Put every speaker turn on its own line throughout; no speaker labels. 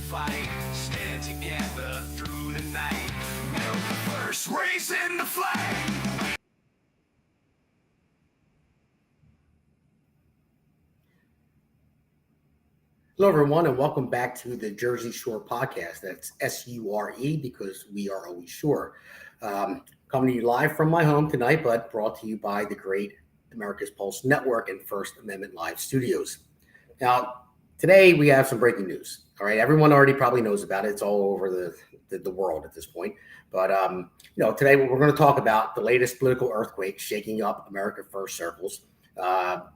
fight, stand together through the night. America first, raising the flag.
Hello, everyone, and welcome back to the Jersey Shore podcast. That's S-U-R-E because we are always sure. Coming to you live from my home tonight, but brought to you by the great America's Pulse Network and First Amendment Live Studios. Now, today we have some breaking news. All right, everyone already probably knows about it. It's all over the world at this point. But today we're going to talk about the latest political earthquake shaking up America First circles.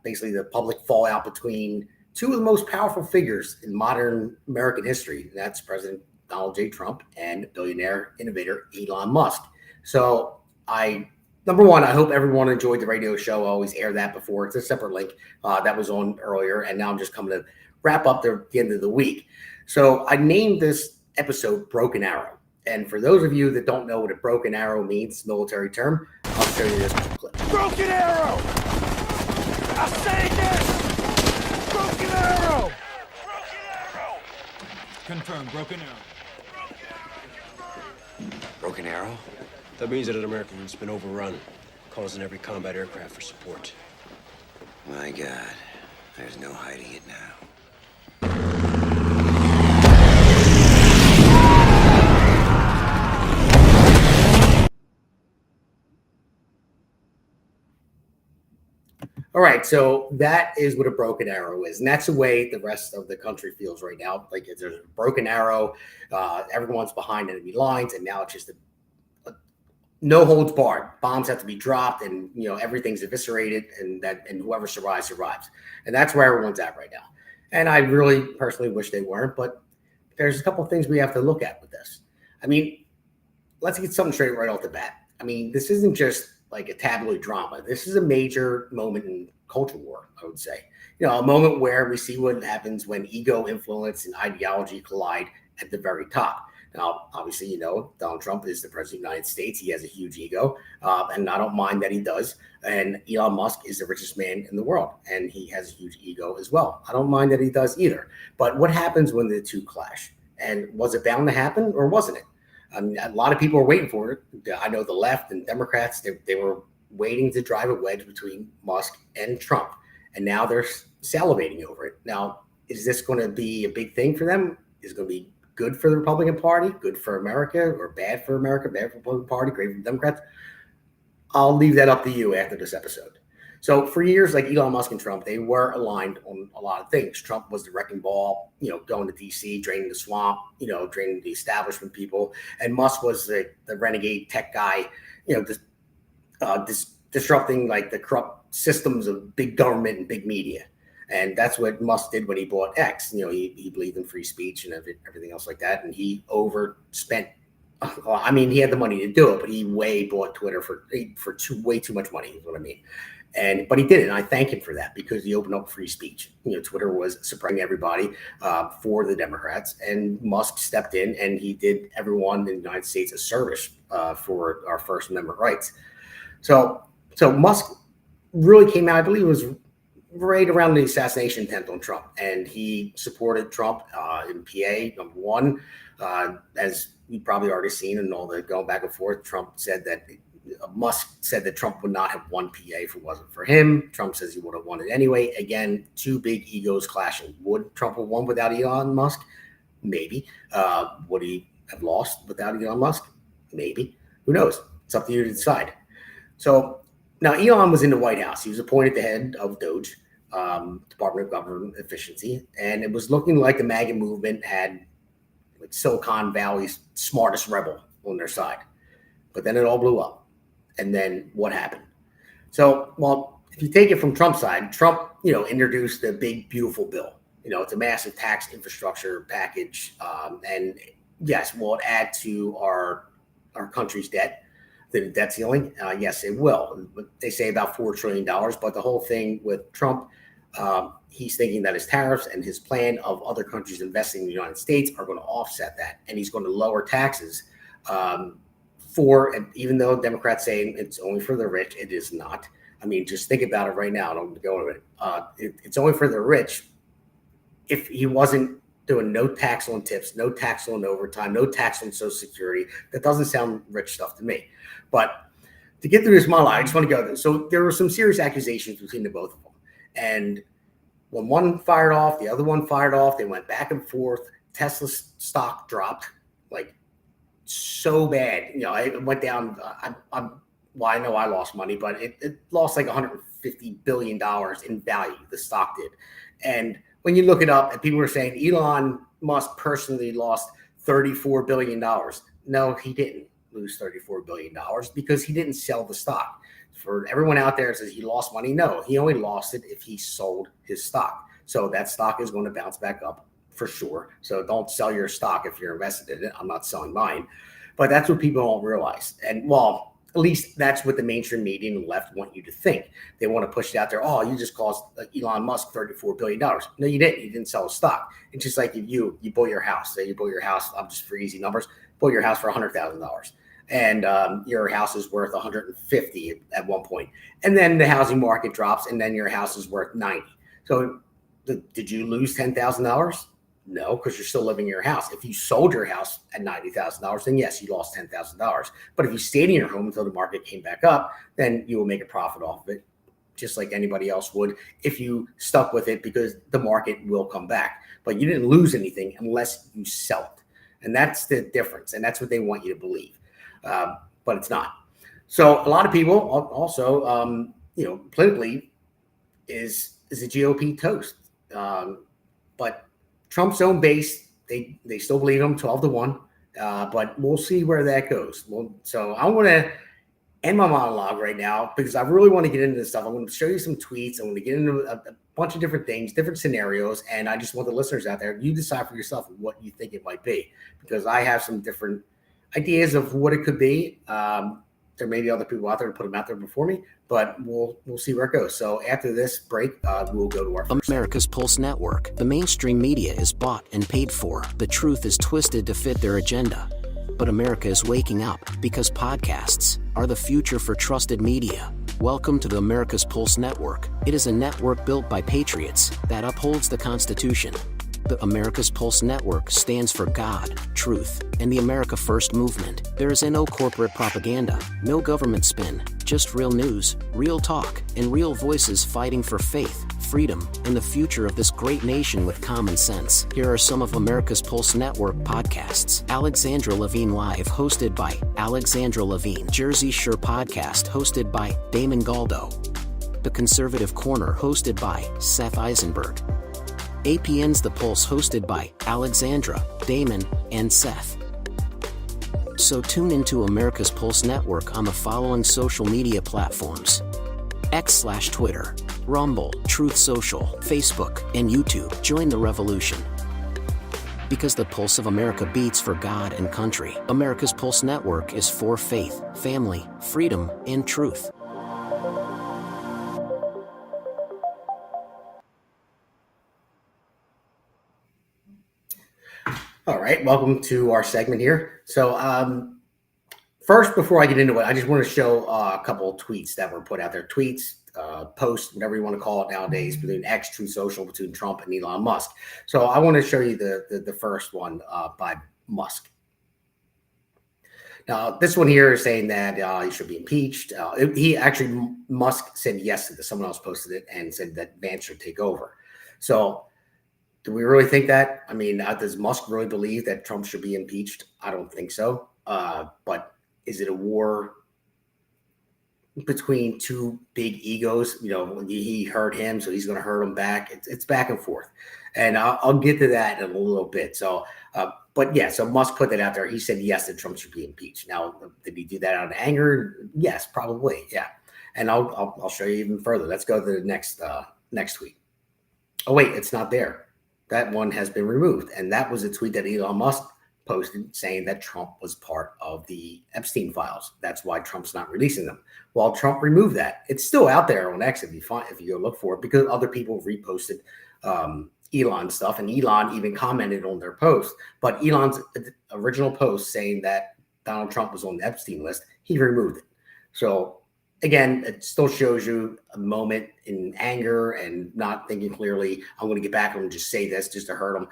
Basically, the public fallout between two of the most powerful figures in modern American history. And that's President Donald J. Trump and billionaire innovator Elon Musk. So number one, I hope everyone enjoyed the radio show. I always air that before. It's a separate link that was on earlier. And now I'm just coming to wrap up the end of the week. So I named this episode Broken Arrow. And for those of you that don't know what a broken arrow means, military term, I'll show you this clip.
Broken arrow! I'll say again! Broken arrow! Broken arrow!
Confirmed, broken arrow.
Broken arrow? That means that an American has been overrun, causing every combat aircraft for support. My God, there's no hiding it now.
All right, so that is what a broken arrow is, and that's the way the rest of the country feels right now. Like there's a broken arrow, everyone's behind enemy lines, and now it's just a no holds barred. Bombs have to be dropped, and everything's eviscerated, and whoever survives. And that's where everyone's at right now. And I really personally wish they weren't, but there's a couple of things we have to look at with this. I mean, let's get something straight right off the bat. I mean, this isn't just like a tabloid drama. This is a major moment in culture war, I would say. A moment where we see what happens when ego, influence, and ideology collide at the very top. Now, obviously, Donald Trump is the president of the United States. He has a huge ego, and I don't mind that he does. And Elon Musk is the richest man in the world, and he has a huge ego as well. I don't mind that he does either. But what happens when the two clash? And was it bound to happen, or wasn't it? I mean, a lot of people are waiting for it. I know the left and Democrats, they were waiting to drive a wedge between Musk and Trump. And now they're salivating over it. Now, is this going to be a big thing for them? Is it going to be good for the Republican Party, good for America, or bad for America, bad for the Republican Party, great for the Democrats? I'll leave that up to you after this episode. So for years, like Elon Musk and Trump, they were aligned on a lot of things. Trump was the wrecking ball, going to D.C., draining the swamp, draining the establishment people. And Musk was the renegade tech guy, disrupting like the corrupt systems of big government and big media. And that's what Musk did when he bought X. He believed in free speech and everything else like that. And he overspent. I mean, he had the money to do it, but he bought Twitter for way too much money, is what I mean. But he did it, and I thank him for that because he opened up free speech. Twitter was suppressing everybody for the Democrats, and Musk stepped in and he did everyone in the United States a service for our First Amendment rights. So Musk really came out, I believe it was right around the assassination attempt on Trump, and he supported Trump in PA, number one. As you've probably already seen in all the going back and forth, Musk said that Trump would not have won PA if it wasn't for him. Trump says he would have won it anyway. Again, two big egos clashing. Would Trump have won without Elon Musk? Maybe. Would he have lost without Elon Musk? Maybe. Who knows? It's up to you to decide. So now Elon was in the White House. He was appointed the head of DOGE, Department of Government Efficiency, and it was looking like the MAGA movement had like Silicon Valley's smartest rebel on their side. But then it all blew up. And then what happened? So, well, if you take it from Trump's side, Trump, introduced the big, beautiful bill. It's a massive tax infrastructure package. And yes, will it add to our country's debt, the debt ceiling? Yes, it will. They say about $4 trillion. But the whole thing with Trump, he's thinking that his tariffs and his plan of other countries investing in the United States are going to offset that. And he's going to lower taxes even though Democrats say it's only for the rich, it is not. I mean, just think about it right now. Don't go into it. It's only for the rich. If he wasn't doing no tax on tips, no tax on overtime, no tax on Social Security. That doesn't sound rich stuff to me. But to get through this monologue, I just want to go there. So there were some serious accusations between the both of them. And when one fired off, the other one fired off. They went back and forth. Tesla's stock dropped like so bad. You know, it went down. Well, I know I lost money, but it lost like $150 billion in value. The stock did. And when you look it up, and people were saying Elon Musk personally lost $34 billion. No, he didn't lose $34 billion because he didn't sell the stock. For everyone out there that says he lost money, no, he only lost it if he sold his stock. So that stock is going to bounce back up for sure. So don't sell your stock if you're invested in it. I'm not selling mine. But that's what people don't realize. And well, at least that's what the mainstream media and the left want you to think. They want to push it out there. Oh, you just cost Elon Musk $34 billion. No, you didn't. You didn't sell a stock. It's just like if you bought your house. Say you bought your house, I'm just for easy numbers, bought your house for $100,000. And your house is worth 150 at one point. And then the housing market drops, and then your house is worth 90. So did you lose $10,000? No, because you're still living in your house. If you sold your house at $90,000, then yes, you lost $10,000. But if you stayed in your home until the market came back up, then you will make a profit off of it, just like anybody else would if you stuck with it, because the market will come back. But you didn't lose anything unless you sell it. And that's the difference. And that's what they want you to believe. But it's not. So a lot of people also, politically is a GOP toast. But Trump's own base, they still believe him 12-1. But we'll see where that goes. So I want to end my monologue right now because I really want to get into this stuff. I'm going to show you some tweets. I'm going to get into a bunch of different things, different scenarios. And I just want the listeners out there, you decide for yourself what you think it might be, because I have some different ideas of what it could be. There may be other people out there to put them out there before me, but we'll see where it goes. So after this break, we'll go to our first
America's Pulse Network. The mainstream media is bought and paid for. The truth is twisted to fit their agenda. But America is waking up because podcasts are the future for trusted media. Welcome to the America's Pulse Network. It is a network built by patriots that upholds the Constitution. The America's Pulse Network stands for God, truth, and the America First movement. There is no corporate propaganda, no government spin, just real news, real talk, and real voices fighting for faith, freedom, and the future of this great nation with common sense. Here are some of America's Pulse Network podcasts. Alexandra Levine Live, hosted by Alexandra Levine. Jersey Shore Podcast, hosted by Damon Galdo. The Conservative Corner, hosted by Seth Eisenberg. APN's The Pulse, hosted by Alexandra, Damon, and Seth. So tune into America's Pulse Network on the following social media platforms: X/Twitter, Rumble, Truth Social, Facebook, and YouTube. Join the revolution. Because the pulse of America beats for God and country. America's Pulse Network is for faith, family, freedom, and truth.
All right, welcome to our segment here. So first, before I get into it, I just want to show a couple of tweets that were put out there. Tweets, posts, whatever you want to call it nowadays, between X, Truth Social, between Trump and Elon Musk. So I want to show you the first one by Musk. Now, this one here is saying that he should be impeached. Musk said yes to this. Someone else posted it and said that Vance should take over. So do we really think that? I mean, does Musk really believe that Trump should be impeached? I don't think so. But is it a war between two big egos? You know, he hurt him, so he's going to hurt him back. It's back and forth. And I'll get to that in a little bit. So, but yeah, so Musk put that out there. He said yes, that Trump should be impeached. Now, did he do that out of anger? Yes, probably. Yeah. And I'll show you even further. Let's go to the next tweet. Oh, wait, it's not there. That one has been removed. And that was a tweet that Elon Musk posted saying that Trump was part of the Epstein files. That's why Trump's not releasing them. Well, Trump removed that. It's still out there on X if you go look for it, because other people reposted Elon stuff, and Elon even commented on their post. But Elon's original post saying that Donald Trump was on the Epstein list, he removed it. So again, it still shows you a moment in anger and not thinking clearly. I'm going to get back and just say this just to hurt him.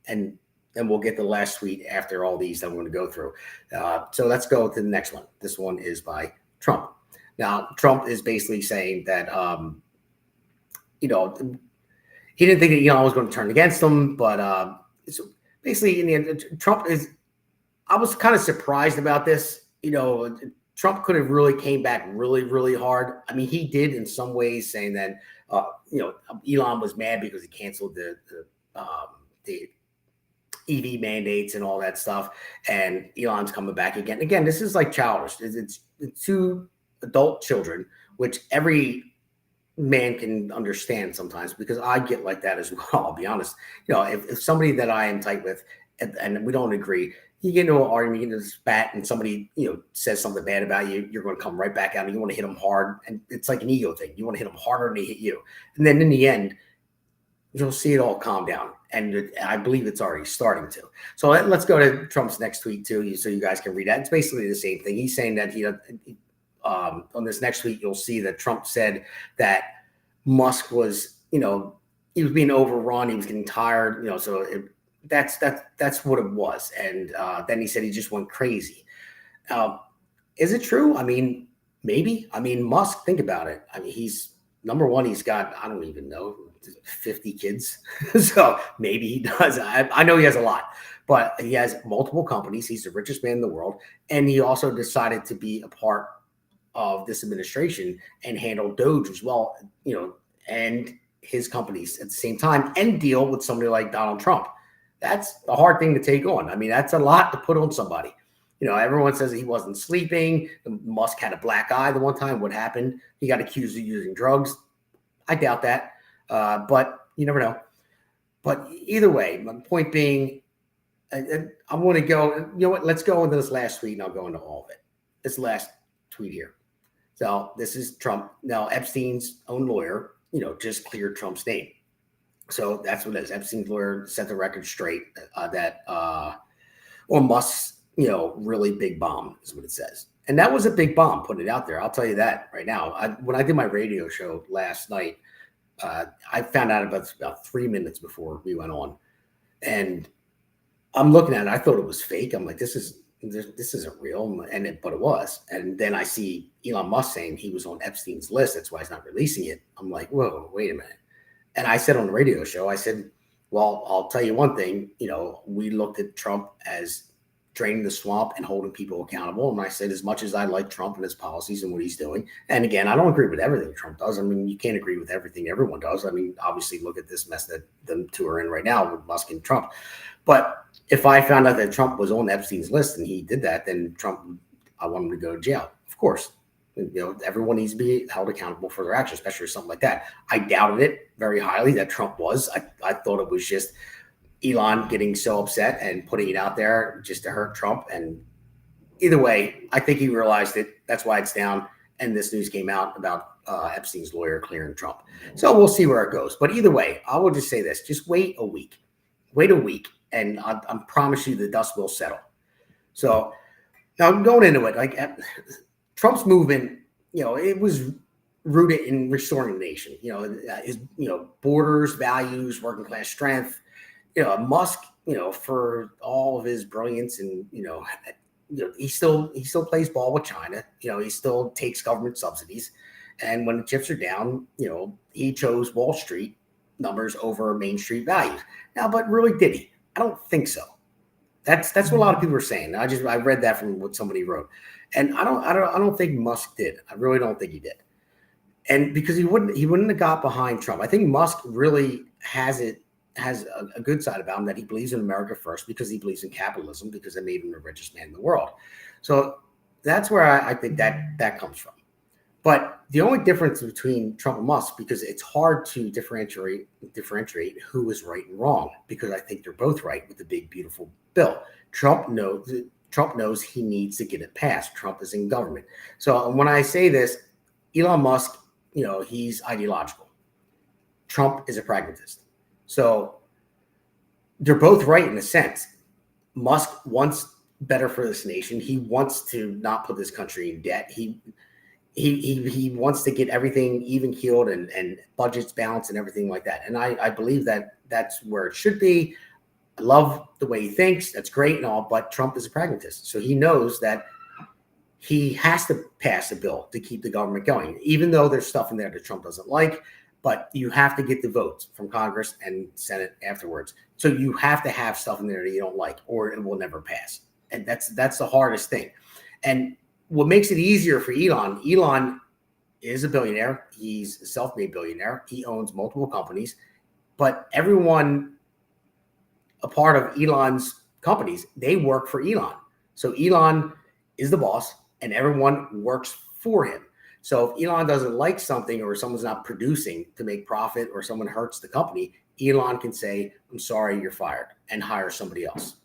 and we'll get the last tweet after all these that I'm going to go through. So let's go to the next one. This one is by Trump. Now, Trump is basically saying that, he didn't think that Elon was going to turn against him, but so basically, in the end, Trump is. I was kind of surprised about this. Trump could have really came back really, really hard. I mean, he did in some ways, saying that Elon was mad because he canceled the EV mandates and all that stuff, and Elon's coming back again. Again, this is like childish. It's two adult children, which every man can understand sometimes, because I get like that as well. I'll be honest. If somebody that I am tight with and we don't agree, you get into an argument, you get into a spat, and somebody says something bad about you, you're going to come right back out and you want to hit them hard, and it's like an ego thing. You want to hit them harder than they hit you, and then in the end, you'll see it all calm down. And I believe it's already starting to. So let's go to Trump's next tweet too, so you guys can read that. It's basically the same thing. He's saying that on this next tweet, you'll see that Trump said that Musk was, he was being overrun. He was getting tired, so that's what it was. And then he said he just went crazy. Is it true? I mean, maybe. I mean, Musk, think about it. I mean, he's number one. He's got, I don't even know, 50 kids. So maybe he does. I know he has a lot, but he has multiple companies. He's the richest man in the world. And he also decided to be a part of this administration and handle Doge as well, and his companies at the same time, and deal with somebody like Donald Trump. That's a hard thing to take on. I mean, that's a lot to put on somebody. Everyone says that he wasn't sleeping. Musk had a black eye the one time. What happened? He got accused of using drugs. I doubt that. But you never know. But either way, my point being, I'm going to go, let's go into this last tweet, and I'll go into all of it. This last tweet here. So this is Trump. Now, Epstein's own lawyer, just cleared Trump's name. So that's what it is. Epstein's lawyer set the record straight or Musk's, really big bomb is what it says. And that was a big bomb, putting it out there. I'll tell you that right now. When I did my radio show last night, I found out about 3 minutes before we went on, and I'm looking at it. I thought it was fake. I'm like, this isn't real, but it was. And then I see Elon Musk saying he was on Epstein's list. That's why he's not releasing it. I'm like, whoa, wait a minute. And I said on the radio show, I said, well, I'll tell you one thing. We looked at Trump as draining the swamp and holding people accountable. And I said, as much as I like Trump and his policies and what he's doing, and again, I don't agree with everything Trump does. I mean, you can't agree with everything everyone does. I mean, obviously, look at this mess that the two are in right now with Musk and Trump. But if I found out that Trump was on Epstein's list and he did that, then I want him to go to jail. Of course, everyone needs to be held accountable for their actions, especially something like that. I doubted it very highly that Trump was. I thought it was just Elon getting so upset and putting it out there just to hurt Trump. And either way, I think he realized it. That's why it's down. And this news came out about Epstein's lawyer clearing Trump. So we'll see where it goes. But either way, I will just say this. Just wait a week. Wait a week. And I promise you the dust will settle. So now going into it, like Trump's movement, it was rooted in restoring the nation, his, borders, values, working class strength. Musk, for all of his brilliance and, he still plays ball with China. He still takes government subsidies. And when the chips are down, he chose Wall Street numbers over Main Street values. Now, but really, did he? I don't think so. That's what a lot of people are saying. I read that from what somebody wrote. And I don't think Musk did. I really don't think he did. And because he wouldn't have got behind Trump. I think Musk really has a good side about him, that he believes in America first because he believes in capitalism, because it made him the richest man in the world. So that's where I think that comes from. But the only difference between Trump and Musk, because it's hard to differentiate who is right and wrong, because I think they're both right with the big, beautiful bill. Trump knows he needs to get it passed. Trump is in government. So when I say this, Elon Musk, he's ideological. Trump is a pragmatist. So they're both right in a sense. Musk wants better for this nation. He wants to not put this country in debt. He wants to get everything even keeled and budgets balanced and everything like that. And I believe that that's where it should be. I love the way he thinks. That's great and all, but Trump is a pragmatist. So he knows that he has to pass a bill to keep the government going, even though there's stuff in there that Trump doesn't like. But you have to get the votes from Congress and Senate afterwards. So you have to have stuff in there that you don't like, or it will never pass. And that's the hardest thing. And what makes it easier for Elon is a billionaire. He's a self-made billionaire. He owns multiple companies, but everyone a part of Elon's companies, they work for Elon. So Elon is the boss and everyone works for him. So if Elon doesn't like something or someone's not producing to make profit or someone hurts the company, Elon can say, I'm sorry, you're fired, and hire somebody else.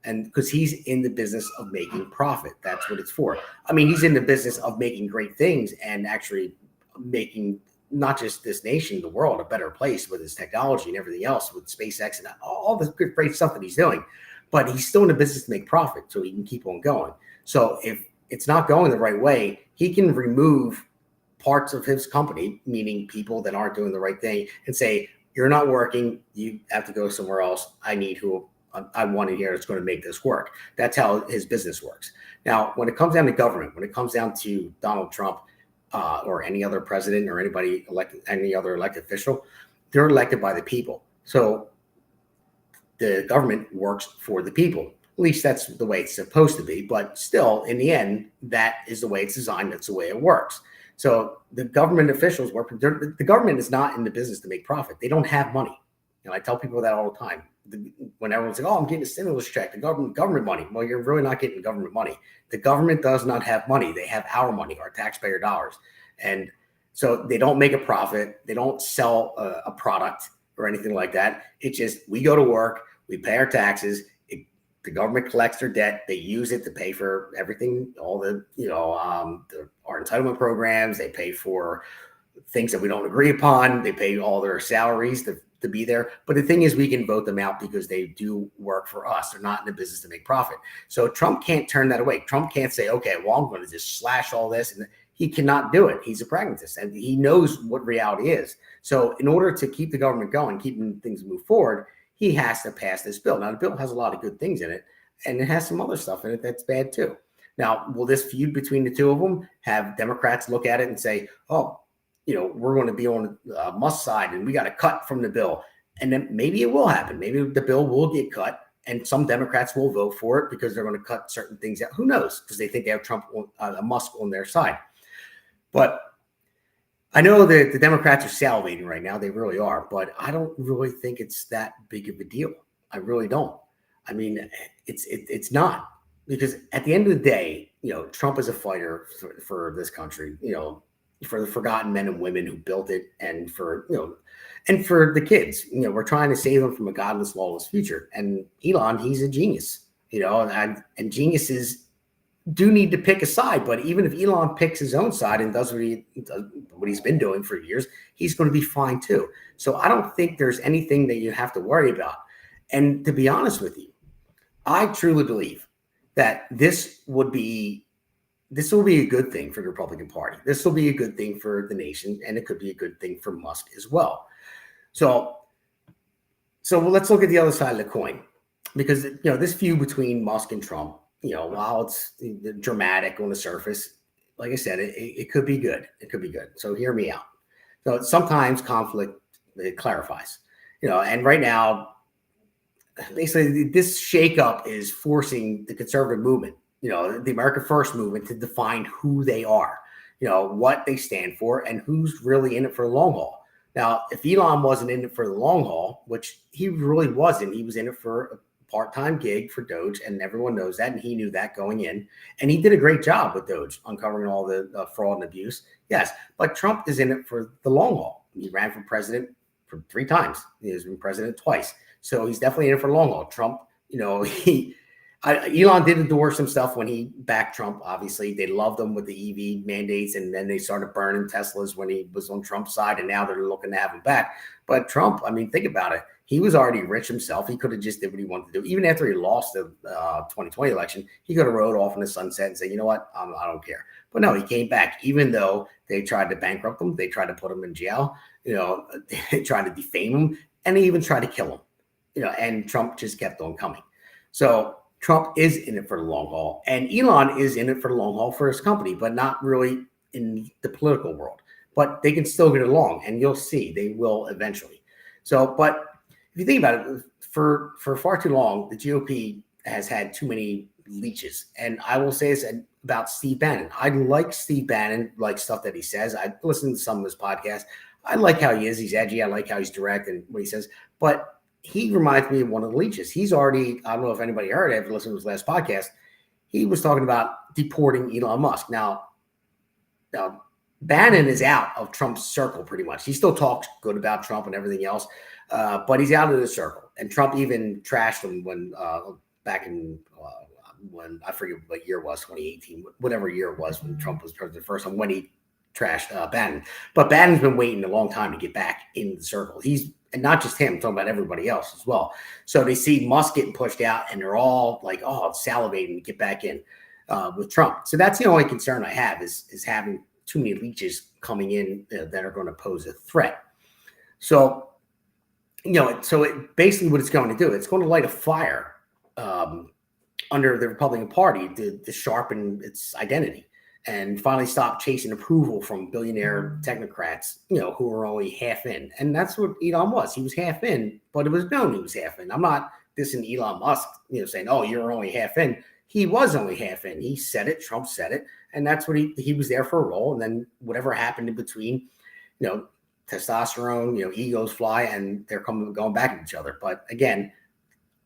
And because he's in the business of making profit, that's what it's for. I mean, he's in the business of making great things and actually making not just this nation, the world, a better place with his technology and everything else with SpaceX and all the great stuff that he's doing. But he's still in the business to make profit so he can keep on going. So if it's not going the right way, he can remove parts of his company, meaning people that aren't doing the right thing, and say, you're not working, you have to go somewhere else. I want in here that's going to make this work. That's how his business works. Now, when it comes down to government, when it comes down to Donald Trump or any other president or anybody elected, any other elected official, they're elected by the people. So the government works for the people. At least that's the way it's supposed to be. But still, in the end, that is the way it's designed. That's the way it works. So the government officials work. The government is not in the business to make profit. They don't have money. And I tell people that all the time. When everyone's like, oh, I'm getting a stimulus check, the government money. Well, you're really not getting government money. The government does not have money. They have our money, our taxpayer dollars. And so they don't make a profit. They don't sell a product or anything like that. It's just, we go to work, we pay our taxes. The government collects their debt. They use it to pay for everything, all the, our entitlement programs. They pay for things that we don't agree upon. They pay all their salaries to be there. But the thing is, we can vote them out because they do work for us. They're not in the business to make profit. So Trump can't turn that away. Trump can't say, okay, well, I'm going to just slash all this. And he cannot do it. He's a pragmatist and he knows what reality is. So in order to keep the government going, keeping things move forward, he has to pass this bill. Now, the bill has a lot of good things in it, and it has some other stuff in it that's bad too. Now, will this feud between the two of them have Democrats look at it and say, oh, we're going to be on Musk's side and we got to cut from the bill? And then maybe it will happen. Maybe the bill will get cut and some Democrats will vote for it because they're going to cut certain things out. Who knows? Because they think they have Musk on their side. But I know that the Democrats are salivating right now. They really are. But I don't really think it's that big of a deal. I really don't. I mean, it's not. Because at the end of the day, Trump is a fighter for this country, for the forgotten men and women who built it, and for the kids. We're trying to save them from a godless, lawless future. And Elon, he's a genius, and geniuses do need to pick a side. But even if Elon picks his own side and does what he's been doing for years, he's going to be fine too. So I don't think there's anything that you have to worry about. And to be honest with you, I truly believe that this will be a good thing for the Republican Party. This will be a good thing for the nation, and it could be a good thing for Musk as well. So let's look at the other side of the coin, because this feud between Musk and Trump, while it's dramatic on the surface, like I said, it could be good. It could be good. So hear me out. So sometimes conflict, it clarifies, and right now, basically this shakeup is forcing the conservative movement, the America First movement, to define who they are, what they stand for, and who's really in it for the long haul. Now, if Elon wasn't in it for the long haul, which he really wasn't, he was in it for a part-time gig for Doge, and everyone knows that, and he knew that going in, and he did a great job with Doge, uncovering all the fraud and abuse. Yes, but Trump is in it for the long haul. He ran for president for 3 times. He has been president twice. So he's definitely in it for the long haul. Trump, Elon did endorse some stuff when he backed Trump. Obviously, they loved him with the EV mandates, and then they started burning Teslas when he was on Trump's side, and now they're looking to have him back. But Trump, I mean, think about it. He was already rich himself. He could have just did what he wanted to do. Even after he lost the 2020 election, he could have rode off in the sunset and said, you know what, I don't care. But no, he came back, even though they tried to bankrupt him. They tried to put him in jail. They tried to defame him, and they even tried to kill him. and Trump just kept on coming. So Trump is in it for the long haul, and Elon is in it for the long haul for his company, but not really in the political world. But they can still get along, and you'll see they will eventually. So, but if you think about it, for far too long, the GOP has had too many leeches. And I will say this about Steve Bannon. I like Steve Bannon, like stuff that he says. I listen to some of his podcasts. I like how he is. He's edgy. I like how he's direct and what he says. But he reminds me of one of the leeches. He's already, I don't know if anybody heard it, if you listened to his last podcast, he was talking about deporting Elon Musk. Now Bannon is out of Trump's circle pretty much. He still talks good about Trump and everything else, but he's out of the circle. And Trump even trashed him when back in when I forget what year it was, 2018, whatever year it was when Trump was president the first time, when he trashed Bannon. But Bannon's been waiting a long time to get back in the circle. And not just him, I'm talking about everybody else as well. So they see Musk getting pushed out, and they're all like, oh, salivating to get back in with Trump. So that's the only concern I have is having too many leeches coming in that are going to pose a threat. So, basically what it's going to do, it's going to light a fire under the Republican Party to sharpen its identity and finally stop chasing approval from billionaire technocrats, who are only half in. And that's what Elon was. He was half in, but it was known he was half in. I'm not dissing Elon Musk, saying, oh, you're only half in. He was only half in. He said it. Trump said it. And that's what he was there for a role. And then whatever happened in between, testosterone, egos fly, and they're going back at each other. But again,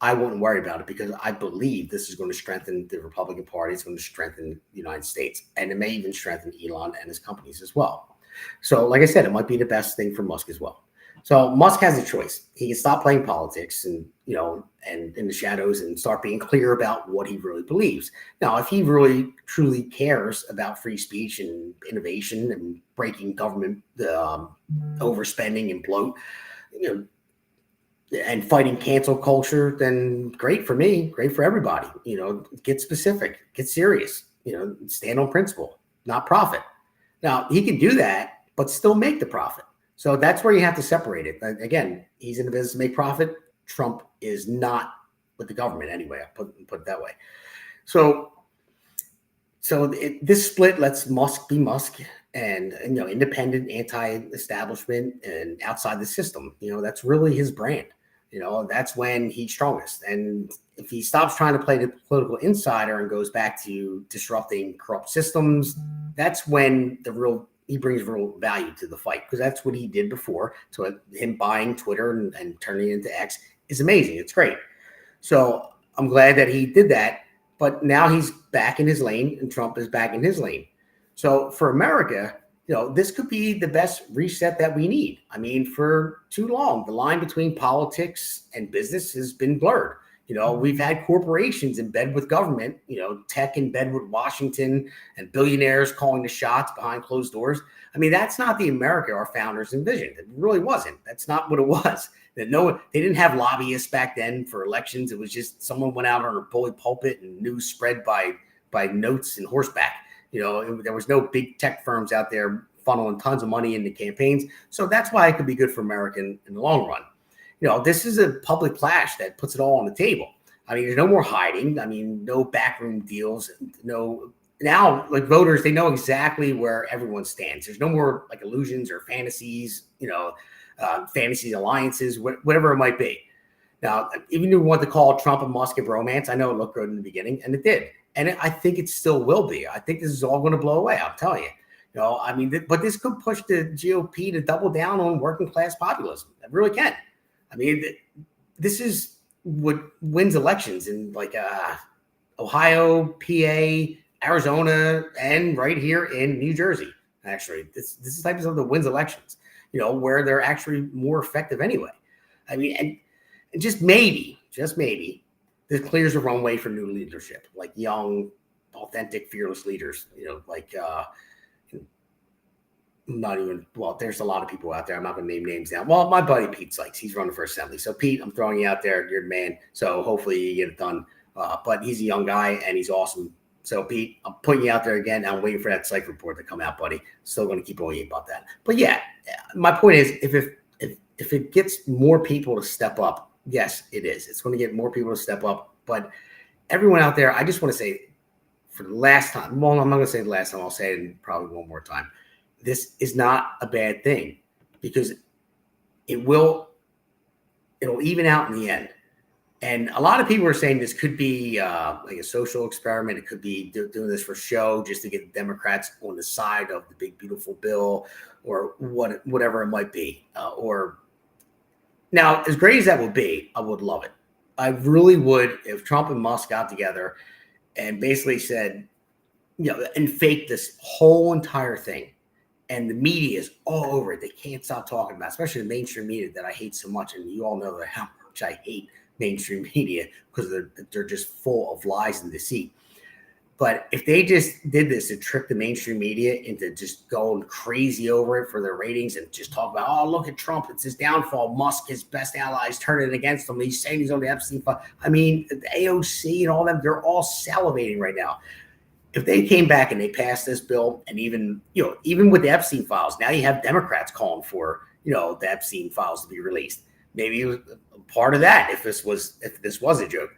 I wouldn't worry about it because I believe this is going to strengthen the Republican Party. It's going to strengthen the United States, and it may even strengthen Elon and his companies as well. So, like I said, it might be the best thing for Musk as well. So Musk has a choice. He can stop playing politics and in the shadows and start being clear about what he really believes. Now, if he really truly cares about free speech and innovation and breaking government overspending and bloat, and fighting cancel culture, then great for me, great for everybody. Get specific, get serious, stand on principle, not profit. Now, he can do that, but still make the profit. So that's where you have to separate it. Again, he's in the business to make profit. Trump is not with the government anyway. I'll put it that way. So this split lets Musk be Musk and independent, anti-establishment, and outside the system. That's really his brand. That's when he's strongest. And if he stops trying to play the political insider and goes back to disrupting corrupt systems, that's when he brings real value to the fight, because that's what he did before. So him buying Twitter and turning it into X is amazing. It's great. So I'm glad that he did that. But now he's back in his lane and Trump is back in his lane. So for America, this could be the best reset that we need. I mean, for too long, the line between politics and business has been blurred. We've had corporations in bed with government, tech in bed with Washington, and billionaires calling the shots behind closed doors. I mean, that's not the America our founders envisioned. It really wasn't. That's not what it was. They didn't have lobbyists back then for elections. It was just someone went out on a bully pulpit and news spread by notes and horseback. There was no big tech firms out there funneling tons of money into campaigns. So that's why it could be good for America in the long run. This is a public clash that puts it all on the table. I mean, there's no more hiding. I mean, no backroom deals. Now, like voters, they know exactly where everyone stands. There's no more like illusions or fantasies, fantasy alliances, whatever it might be. Now, even if you want to call Trump and Musk a bromance, I know it looked good in the beginning, and it did. And I think it still will be. I think this is all going to blow away. I'm telling you. But this could push the GOP to double down on working class populism. It really can. I mean, this is what wins elections in Ohio, PA, Arizona, and right here in New Jersey. Actually, this is the type of stuff that wins elections. Where they're actually more effective anyway. I mean, and just maybe, this clears the runway for new leadership, like young, authentic, fearless leaders. There's a lot of people out there. I'm not going to name names now. Well, my buddy Pete Sykes, he's running for assembly. So Pete, I'm throwing you out there. You're the man. So hopefully you get it done. But he's a young guy and he's awesome. So Pete, I'm putting you out there again. I'm waiting for that psych report to come out, buddy. Still going to keep on you about that. But yeah, my point is, if it gets more people to step up Yes, it is. It's going to get more people to step up. But everyone out there, I just want to say for the last time, well, I'm not going to say the last time, I'll say it probably one more time. This is not a bad thing because it'll even out in the end. And a lot of people are saying this could be like a social experiment. It could be doing this for show just to get the Democrats on the side of the big, beautiful bill or whatever it might be. Or now, as great as that would be, I would love it. I really would if Trump and Musk got together and basically said, and faked this whole entire thing. And the media is all over it. They can't stop talking about it, especially the mainstream media that I hate so much. And you all know that how much I hate mainstream media because they're just full of lies and deceit. But if they just did this to trick the mainstream media into just going crazy over it for their ratings and just talk about, oh, look at Trump, it's his downfall. Musk, his best allies, turning against him. He's saying he's on the Epstein file. I mean, the AOC and all them, they're all salivating right now. If they came back and they passed this bill, and even with the Epstein files, now you have Democrats calling for, the Epstein files to be released. Maybe it was part of that if this was a joke.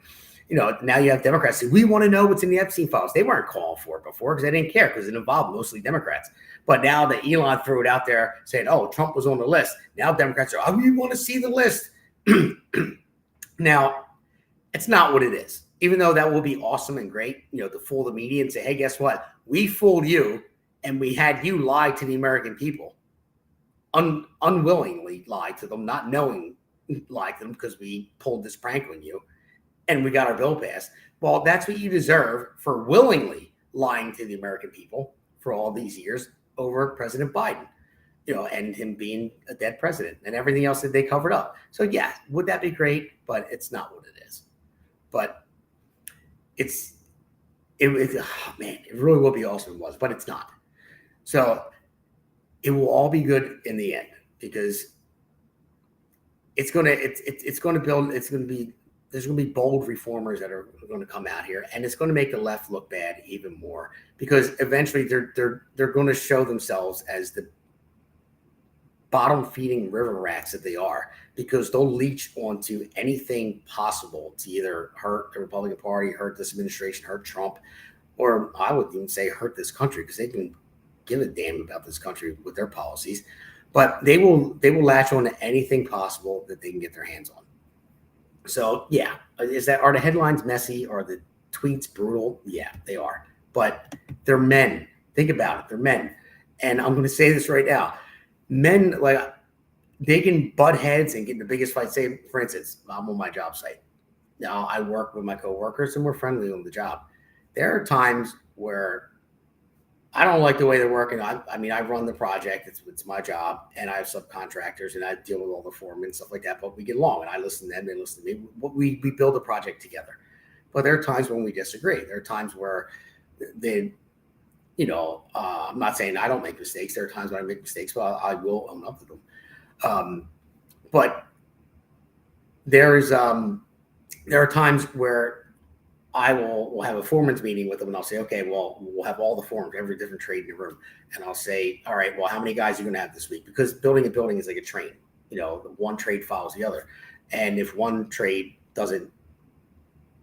Now you have Democrats say, we want to know what's in the Epstein files. They weren't calling for it before because they didn't care because it involved mostly Democrats. But now that Elon threw it out there saying, oh, Trump was on the list. Now Democrats are, oh, we want to see the list. Now, it's not what it is. Even though that will be awesome and great, to fool the media and say, hey, guess what? We fooled you and we had you lie to the American people. Unwillingly lie to them, not knowing lie to them because we pulled this prank on you and we got our bill passed. Well, that's what you deserve for willingly lying to the American people for all these years over President Biden, and him being a dead president and everything else that they covered up. So, yeah, would that be great? But it's not what it is. But it really would be awesome if it was, but it's not. So it will all be good in the end because there's going to be bold reformers that are going to come out here, and it's going to make the left look bad even more because eventually they're going to show themselves as the bottom feeding river rats that they are, because they'll leech onto anything possible to either hurt the Republican Party, hurt this administration, hurt Trump, or I would even say hurt this country because they can give a damn about this country with their policies. But they will latch on to anything possible that they can get their hands on. So yeah, are the headlines messy? Are the tweets brutal? Yeah, they are. But they're men. Think about it. They're men. And I'm going to say this right now. Men, they can butt heads and get in the biggest fight. Say, for instance, I'm on my job site. Now, I work with my coworkers and we're friendly on the job. There are times where I don't like the way they're working. I run the project. It's my job, and I have subcontractors, and I deal with all the foremen and stuff like that. But we get along, and I listen to them, they listen to me. We build a project together. But there are times when we disagree. There are times where I'm not saying I don't make mistakes. There are times when I make mistakes, but I will own up to them. But there are times where I will have a foreman's meeting with them, and I'll say, okay, well, we'll have all the foremans, every different trade in the room. And I'll say, all right, well, how many guys are you going to have this week? Because building a building is like a train. One trade follows the other. And if one trade doesn't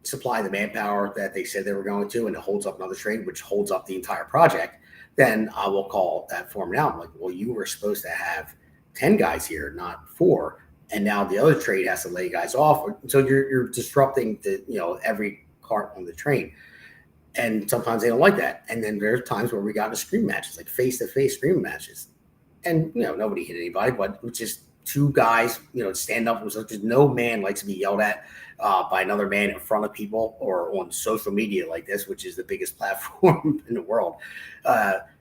supply the manpower that they said they were going to, and it holds up another trade, which holds up the entire project, then I will call that foreman out. I'm like, well, you were supposed to have 10 guys here, not 4. And now the other trade has to lay guys off. So you're disrupting every cart on the train. And sometimes they don't like that. And then there's times where we got into scream matches, like face-to-face scream matches. And, nobody hit anybody, but it was just 2 guys, stand up. Just no man likes to be yelled at by another man in front of people or on social media like this, which is the biggest platform in the world.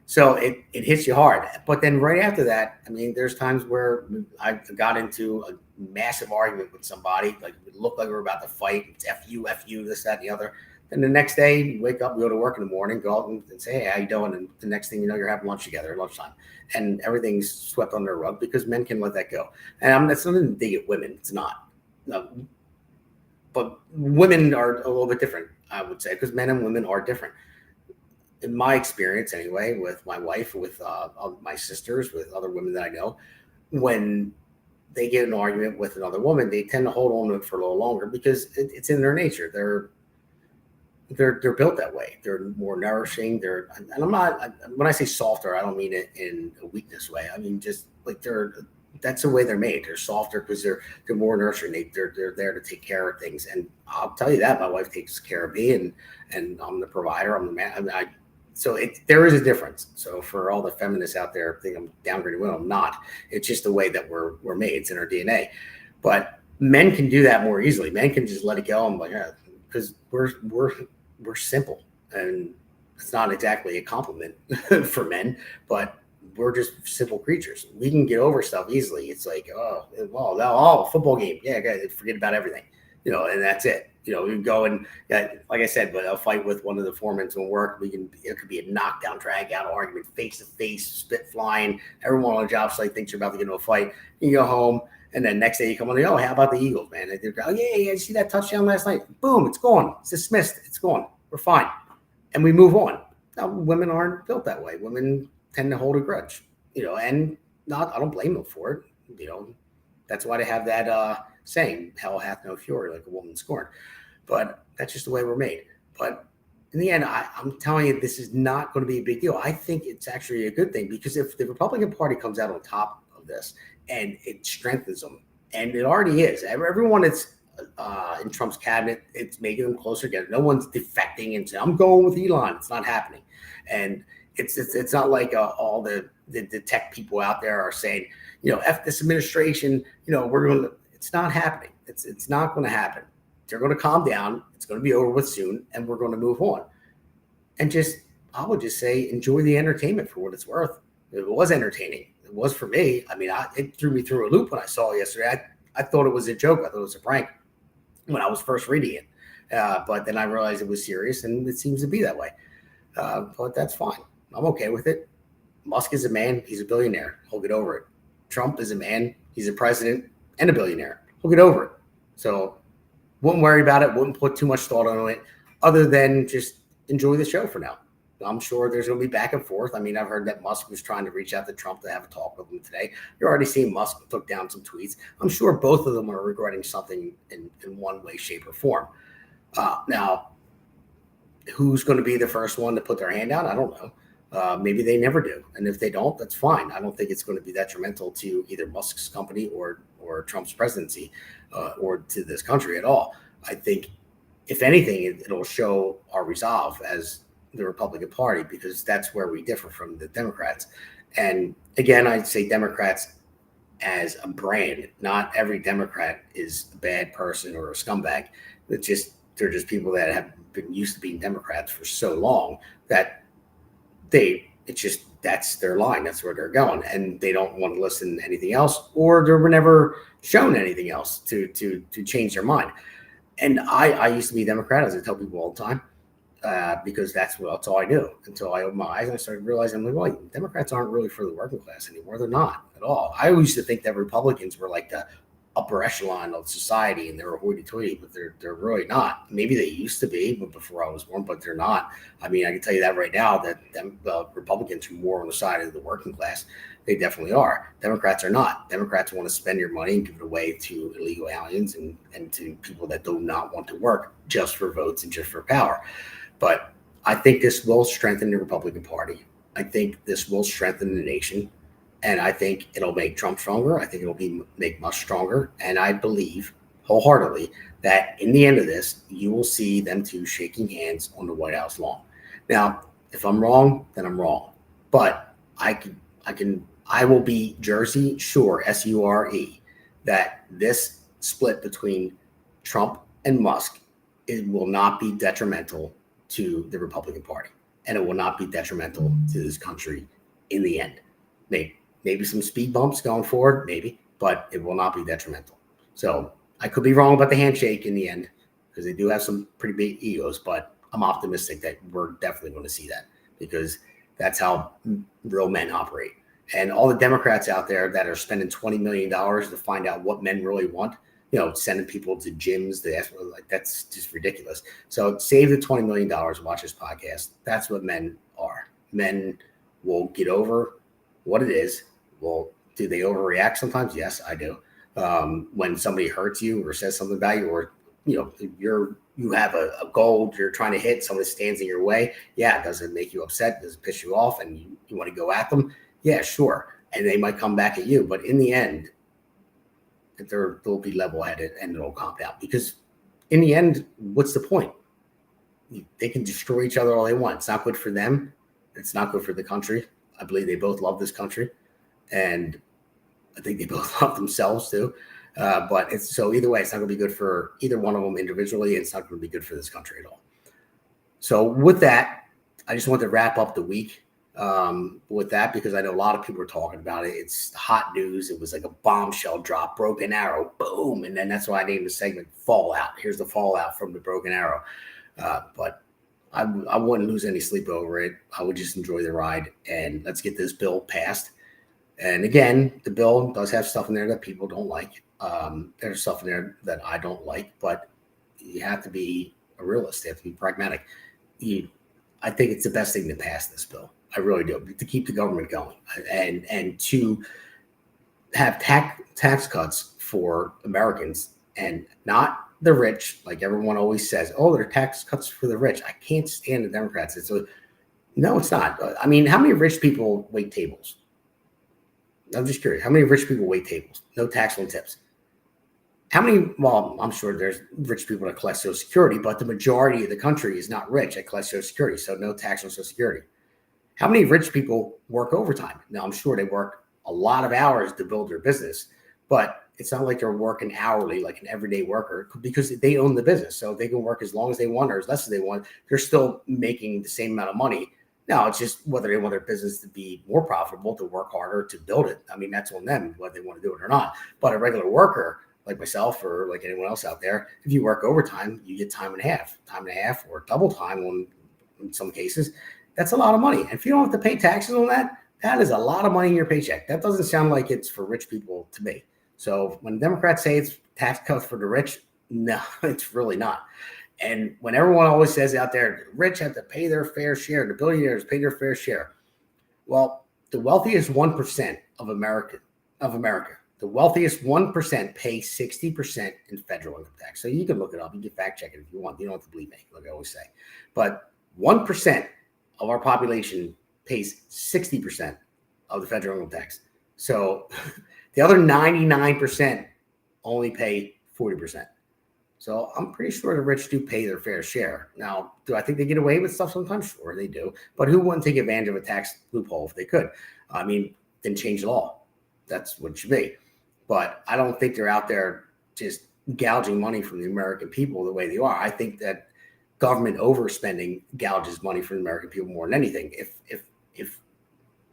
So it hits you hard. But then right after that, there's times where I got into a massive argument with somebody, like it looked like we were about to fight. It's F you, this, that, and the other. And the next day, you wake up, you go to work in the morning, go out and say, hey, how you doing? And the next thing you know, you're having lunch together at lunchtime. And everything's swept under the rug because men can let that go. And that's nothing to dig at women. It's not. No. But women are a little bit different, I would say, because men and women are different. In my experience, anyway, with my wife, with my sisters, with other women that I know, when they get in an argument with another woman, they tend to hold on to it for a little longer because it's in their nature. They're built that way. They're more nourishing. And I'm not, when I say softer, I don't mean it in a weakness way. I mean just like that's the way they're made. They're softer because they're more nurturing. They're there to take care of things. And I'll tell you that my wife takes care of me, and I'm the provider. I'm the man. So there is a difference. So for all the feminists out there think I'm downgrading women, I'm not. It's just the way that we're made. It's in our DNA. But men can do that more easily. Men can just let it go. I'm like, yeah, because we're simple, and it's not exactly a compliment for men, but we're just simple creatures. We can get over stuff easily. It's like, football game. Yeah, guys, forget about everything, and that's it. We can go and, like I said, but I'll fight with one of the foremen to work. It could be a knockdown, drag out argument, face to face, spit flying. Everyone on the job site thinks you're about to get into a fight. You go home, and then next day you come on, how about the Eagles, man? And they go, yeah, you see that touchdown last night? Boom, it's gone. It's dismissed. It's gone. We're fine. And we move on. Now, women aren't built that way. Women tend to hold a grudge, and I don't blame them for it. That's why they have that saying, hell hath no fury like a woman scorned. But that's just the way we're made. But in the end, I'm telling you, this is not going to be a big deal. I think it's actually a good thing, because if the Republican Party comes out on top of this and it strengthens them, and it already is, everyone that's in Trump's cabinet, it's making them closer together. No one's defecting and saying, I'm going with Elon. It's not happening. And it's not like all the tech people out there are saying, F this administration, it's not happening. It's not going to happen. They're going to calm down. It's going to be over with soon, and we're going to move on. And I would just say, enjoy the entertainment for what it's worth. It was entertaining. It was for me. I mean, it threw me through a loop when I saw it yesterday. I thought it was a joke. I thought it was a prank when I was first reading it. But then I realized it was serious, and it seems to be that way. But that's fine. I'm okay with it. Musk is a man. He's a billionaire. He'll get over it. Trump is a man. He's a president and a billionaire. He'll get over it. So wouldn't worry about it. Wouldn't put too much thought on it, other than just enjoy the show for now. I'm sure there's going to be back and forth. I mean, I've heard that Musk was trying to reach out to Trump to have a talk with him today. You're already seeing Musk took down some tweets. I'm sure both of them are regretting something in one way, shape, or form. Now, who's going to be the first one to put their hand out? I don't know. Maybe they never do. And if they don't, that's fine. I don't think it's going to be detrimental to either Musk's company or Trump's presidency or to this country at all. I think, if anything, it'll show our resolve as the Republican Party, because that's where we differ from the Democrats. And again, I'd say Democrats as a brand. Not every Democrat is a bad person or a scumbag. They're just people that have been used to being Democrats for so long that that's their line. That's where they're going, and they don't want to listen to anything else, or they were never shown anything else to change their mind. And I used to be a Democrat, as I tell people all the time, because that's all I knew until I opened my eyes and I started realizing, well, Democrats aren't really for the working class anymore. They're not at all. I used to think that Republicans were like the upper echelon of society and they were hoity-toity, but they're really not. Maybe they used to be, but before I was born, but they're not. I mean, I can tell you that right now, that Republicans are more on the side of the working class. They definitely are. Democrats are not. Democrats want to spend your money and give it away to illegal aliens and to people that do not want to work just for votes and just for power. But I think this will strengthen the Republican Party. I think this will strengthen the nation. And I think it'll make Trump stronger. I think it'll make Musk stronger. And I believe wholeheartedly that in the end of this, you will see them two shaking hands on the White House lawn. Now, if I'm wrong, then I'm wrong. But I will be Jersey sure, S-U-R-E, that this split between Trump and Musk, it will not be detrimental to the Republican Party. And it will not be detrimental to this country in the end. Maybe some speed bumps going forward, maybe, but it will not be detrimental. So I could be wrong about the handshake in the end, because they do have some pretty big egos, but I'm optimistic that we're definitely going to see that, because that's how real men operate. And all the Democrats out there that are spending $20 million to find out what men really want, sending people to gyms, that's just ridiculous. So save the $20 million, watch this podcast. That's what men are. Men will get over what it is. Well, do they overreact sometimes? Yes, I do. When somebody hurts you or says something about you, or you have a goal you're trying to hit, someone stands in your way. Yeah, does it make you upset? Does it piss you off? And you want to go at them? Yeah, sure. And they might come back at you, but in the end, they'll be level-headed and it'll calm down. Because in the end, what's the point? They can destroy each other all they want. It's not good for them. It's not good for the country. I believe they both love this country, and I think they both love themselves too. But it's so either way, it's not going to be good for either one of them individually. It's not going to be good for this country at all. So with that, I just want to wrap up the week with that, because I know a lot of people are talking about it. It's hot news. It was like a bombshell drop, broken arrow, boom. And then that's why I named the segment Fallout. Here's the fallout from the broken arrow. But I wouldn't lose any sleep over it. I would just enjoy the ride, and let's get this bill passed. And again, the bill does have stuff in there that people don't like. There's stuff in there that I don't like, but you have to be a realist. You have to be pragmatic. I think it's the best thing to pass this bill. I really do, to keep the government going and to have tax cuts for Americans, and not the rich, like everyone always says. Oh, they're tax cuts for the rich. I can't stand the Democrats. No, it's not. I mean, how many rich people wait tables? I'm just curious. How many rich people wait tables? No tax on tips. How many? Well, I'm sure there's rich people that collect Social Security, but the majority of the country is not rich that collects Social Security, so no tax on Social Security. How many rich people work overtime? Now, I'm sure they work a lot of hours to build their business, but it's not like they're working hourly like an everyday worker, because they own the business. So they can work as long as they want or as less as they want. They're still making the same amount of money. Now, it's just whether they want their business to be more profitable, to work harder, to build it. I mean, that's on them, whether they want to do it or not. But a regular worker like myself or like anyone else out there, if you work overtime, you get time and a half or double time in some cases. That's a lot of money. And if you don't have to pay taxes on that, that is a lot of money in your paycheck. That doesn't sound like it's for rich people to me. So when Democrats say it's tax cuts for the rich, no, it's really not. And when everyone always says out there, the rich have to pay their fair share, the billionaires pay their fair share. Well, the wealthiest 1% of America, the wealthiest 1% pay 60% in federal income tax. So you can look it up. You can fact check it if you want. You don't have to believe me, like I always say. But 1% of our population pays 60% of the federal income tax. So the other 99% only pay 40%. So I'm pretty sure the rich do pay their fair share. Now, do I think they get away with stuff sometimes? Sure, they do. But who wouldn't take advantage of a tax loophole if they could? I mean, then change the law. That's what it should be. But I don't think they're out there just gouging money from the American people the way they are. I think that government overspending gouges money from the American people more than anything. If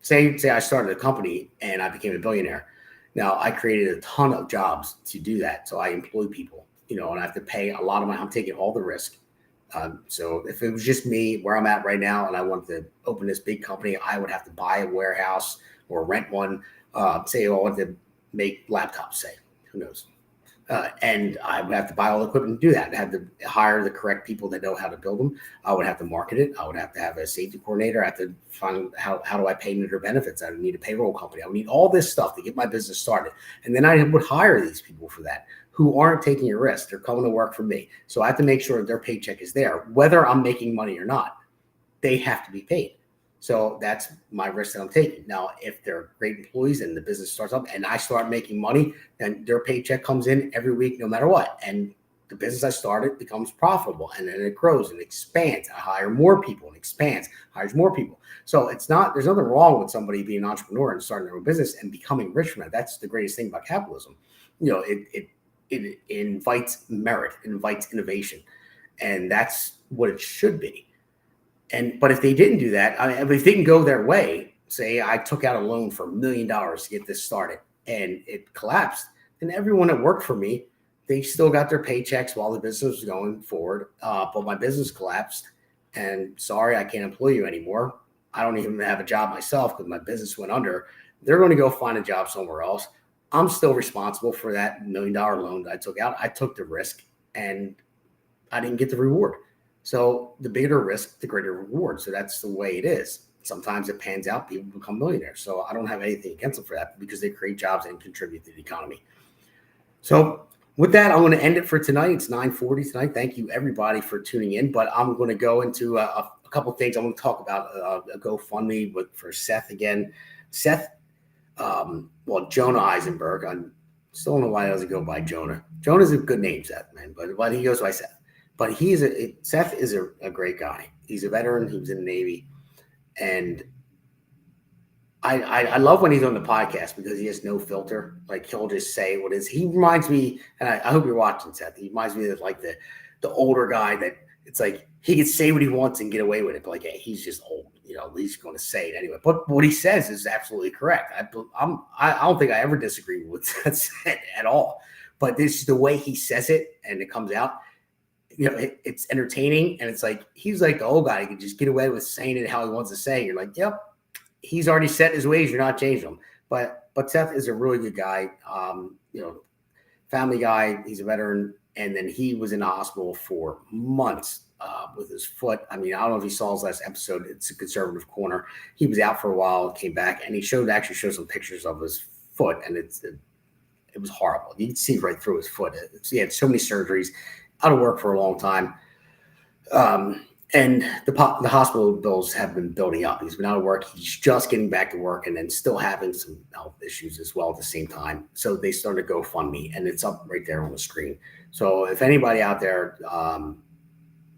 say I started a company and I became a billionaire, now I created a ton of jobs to do that. So I employ people, and I have to pay a lot of money. I'm taking all the risk. So if it was just me where I'm at right now and I wanted to open this big company, I would have to buy a warehouse or rent one. Say I wanted to make laptops, say, who knows? And I would have to buy all the equipment to do that. I had to hire the correct people that know how to build them. I would have to market it. I would have to have a safety coordinator. I have to find how do I pay their benefits? I would need a payroll company. I would need all this stuff to get my business started. And then I would hire these people for that who aren't taking a risk. They're coming to work for me. So I have to make sure that their paycheck is there. Whether I'm making money or not, they have to be paid. So that's my risk that I'm taking. Now, if they're great employees and the business starts up and I start making money, then their paycheck comes in every week, no matter what. And the business I started becomes profitable, and then it grows and expands. I hire more people and expands, hires more people. So there's nothing wrong with somebody being an entrepreneur and starting their own business and becoming rich from it. That's the greatest thing about capitalism. It invites merit, it invites innovation. And that's what it should be. But if they didn't do that, if they didn't go their way, say I took out a loan for $1 million to get this started and it collapsed, then everyone that worked for me, they still got their paychecks while the business was going forward. But my business collapsed, and sorry, I can't employ you anymore. I don't even have a job myself because my business went under. They're going to go find a job somewhere else. I'm still responsible for that $1 million loan that I took out. I took the risk and I didn't get the reward. So the bigger risk, the greater reward. So that's the way it is. Sometimes it pans out, people become millionaires. So I don't have anything against them for that because they create jobs and contribute to the economy. So with that, I'm going to end it for tonight. It's 9:40 tonight. Thank you, everybody, for tuning in. But I'm going to go into a couple of things. I want to talk about a GoFundMe for Seth again. Seth, Jonah Eisenberg. I still don't know why he doesn't go by Jonah. Jonah's a good name, Seth, man, but he goes by Seth. But Seth is a great guy. He's a veteran. He was in the Navy. And I love when he's on the podcast because he has no filter. Like, he'll just say what is. He reminds me, and I hope you're watching, Seth. He reminds me of like the older guy that it's like he can say what he wants and get away with it. But like, hey, he's just old. He's going to say it anyway. But what he says is absolutely correct. I don't think I ever disagree with what that said at all. But this is the way he says it, and it comes out. It's entertaining, and it's like he's like the old guy. He can just get away with saying it how he wants to say. You're like, yep. He's already set his ways. You're not changing them. But Seth is a really good guy. Family guy. He's a veteran. And then he was in the hospital for months with his foot. I mean, I don't know if he saw his last episode. It's a conservative corner. He was out for a while, came back, and he actually showed some pictures of his foot. And it was horrible. You can see right through his foot. He had so many surgeries, out of work for a long time. And the hospital bills have been building up. He's been out of work. He's just getting back to work and then still having some health issues as well at the same time. So they started GoFundMe, and it's up right there on the screen. So if anybody out there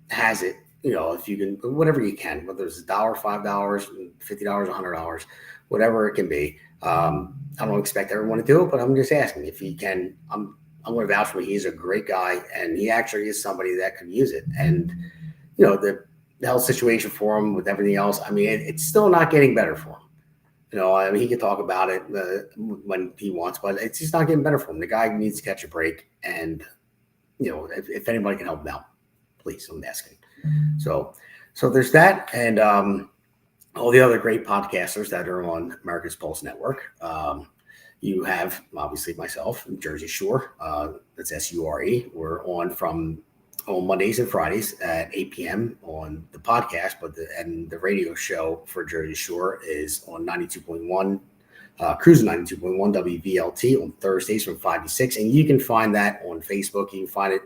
has it, if you can, whatever you can, whether it's $1, $5, $50, $100, whatever it can be. I don't expect everyone to do it, but I'm just asking if you can. I'm going to vouch for him. He's a great guy, and he actually is somebody that could use it. And the health situation for him with everything else, I mean, it's still not getting better for him. I mean, he can talk about it when he wants, but it's just not getting better for him. The guy needs to catch a break. And, if anybody can help him out, please, I'm asking. So there's that. And all the other great podcasters that are on America's Pulse Network. You have, obviously, myself, Jersey Shore. That's SURE. We're on Mondays and Fridays at 8 p.m. on the podcast, and the radio show for Jersey Shore is on 92.1, Cruising 92.1 WVLT on Thursdays from 5 to 6. And you can find that on Facebook. You can find it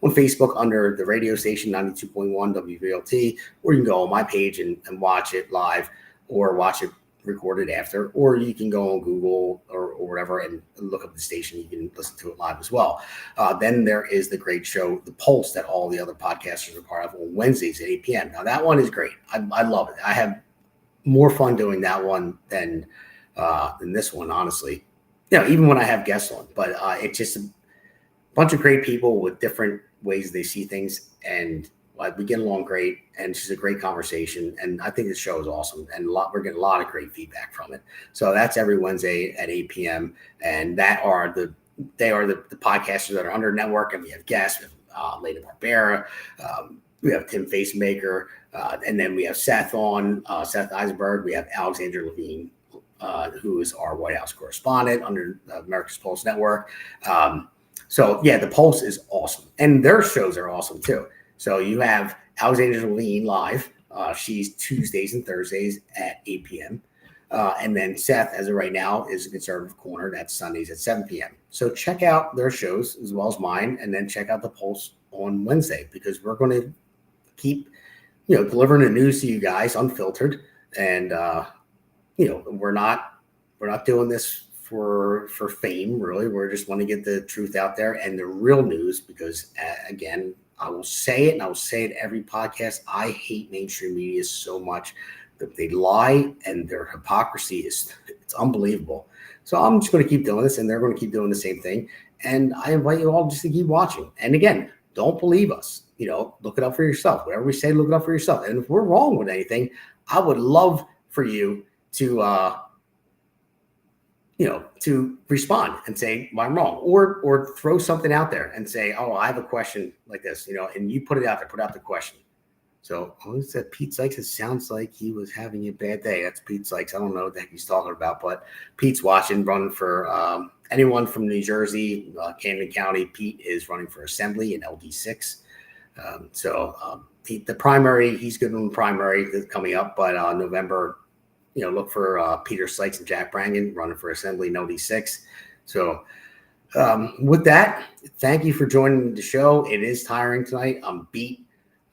on Facebook under the radio station 92.1 WVLT, or you can go on my page and watch it live, or watch it recorded after, or you can go on Google or whatever and look up the station. You can listen to it live as well. Then there is the great show, The Pulse, that all the other podcasters are part of on Wednesdays at 8 p.m. Now, that one is great. I love it. I have more fun doing that one than this one, honestly. Even when I have guests on. But it's just a bunch of great people with different ways they see things, and we get along great, and it's just a great conversation. And I think the show is awesome, and we're getting a lot of great feedback from it. So that's every Wednesday at 8 p.m. And they are the podcasters that are under network, and we have guests. We have Lady Barbera, we have TimFazenbaker, and then we have Seth on, Seth Eisenberg. We have Alexander Levine, who is our White House correspondent under America's Pulse Network. The Pulse is awesome, and their shows are awesome too. So you have Alexander Levine live. She's Tuesdays and Thursdays at 8 p.m. And then Seth, as of right now, is a conservative corner. That's Sundays at 7 p.m. So check out their shows as well as mine, and then check out the Pulse on Wednesday, because we're going to keep, delivering the news to you guys unfiltered. And, we're not doing this for fame, really. We're just want to get the truth out there and the real news, because again, I will say it, and I will say it every podcast. I hate mainstream media so much that they lie, and their hypocrisy it's unbelievable. So I'm just going to keep doing this, and they're going to keep doing the same thing. And I invite you all just to keep watching. And again, don't believe us. Look it up for yourself. Whatever we say, look it up for yourself. And if we're wrong with anything, I would love for you to to respond and say, well, I'm wrong, or throw something out there and say, oh, I have a question like this, and you put it out there, put out the question. So, who's that? Pete Sykes. It sounds like he was having a bad day. That's Pete Sykes. I don't know what the heck he's talking about, but Pete's running for anyone from New Jersey, Camden County. Pete is running for assembly in LD6. The primary, he's good in the primary that's coming up, but November, look for Peter Sykes and Jack Brangan running for assembly in LD6. So With that, thank you for joining the show. It is tiring tonight. I'm beat.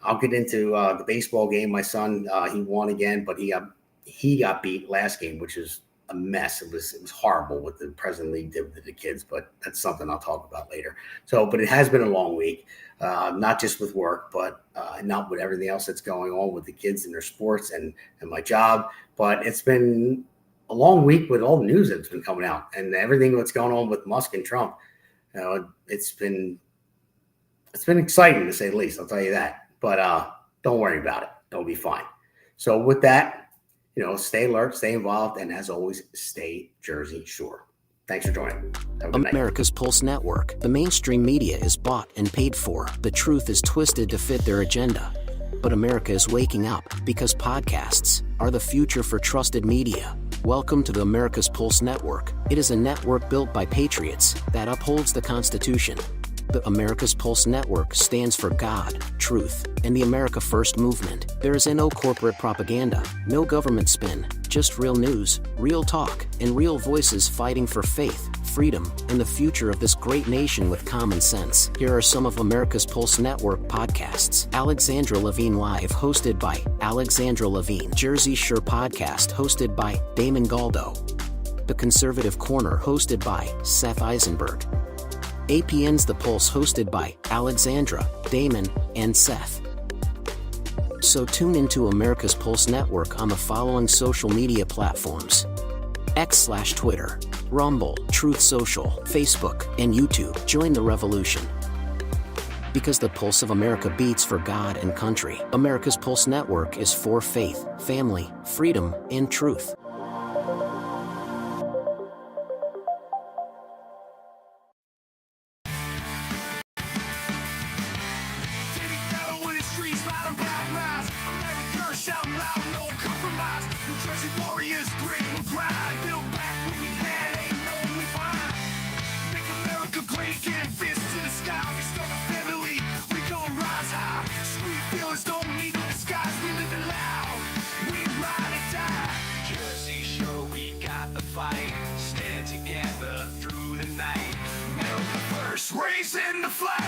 I'll get into the baseball game. My son, he won again, but he got beat last game, which is a mess. It was horrible what the President League did with the kids, but that's something I'll talk about later. But it has been a long week, not just with work, but not with everything else that's going on with the kids and their sports and my job. But it's been a long week with all the news that's been coming out and everything that's going on with Musk and Trump. It's been exciting to say the least. I'll tell you that. But don't worry about it. It'll be fine. So with that, stay alert, stay involved, and as always, stay Jersey Shore. Thanks for joining. Have a good night.
America's Pulse Network. The mainstream media is bought and paid for. The truth is twisted to fit their agenda. But America is waking up because podcasts are the future for trusted media. Welcome to the America's Pulse Network. It is a network built by patriots that upholds the Constitution. The America's Pulse Network stands for God, truth, and the America First movement. There is no corporate propaganda, no government spin, just real news, real talk, and real voices fighting for faith, freedom, and the future of this great nation with common sense. Here are some of America's Pulse Network podcasts. Alexandra Levine Live, hosted by Alexandra Levine. Jersey Shore Podcast, hosted by Damon Galdo. The Conservative Corner, hosted by Seth Eisenberg. APN's The Pulse, hosted by Alexandra, Damon, and Seth. So tune into America's Pulse Network on the following social media platforms: X/Twitter, Rumble, Truth Social, Facebook, and YouTube. Join the revolution. Because the pulse of America beats for God and country. America's Pulse Network is for faith, family, freedom, and truth.
Raising the flag.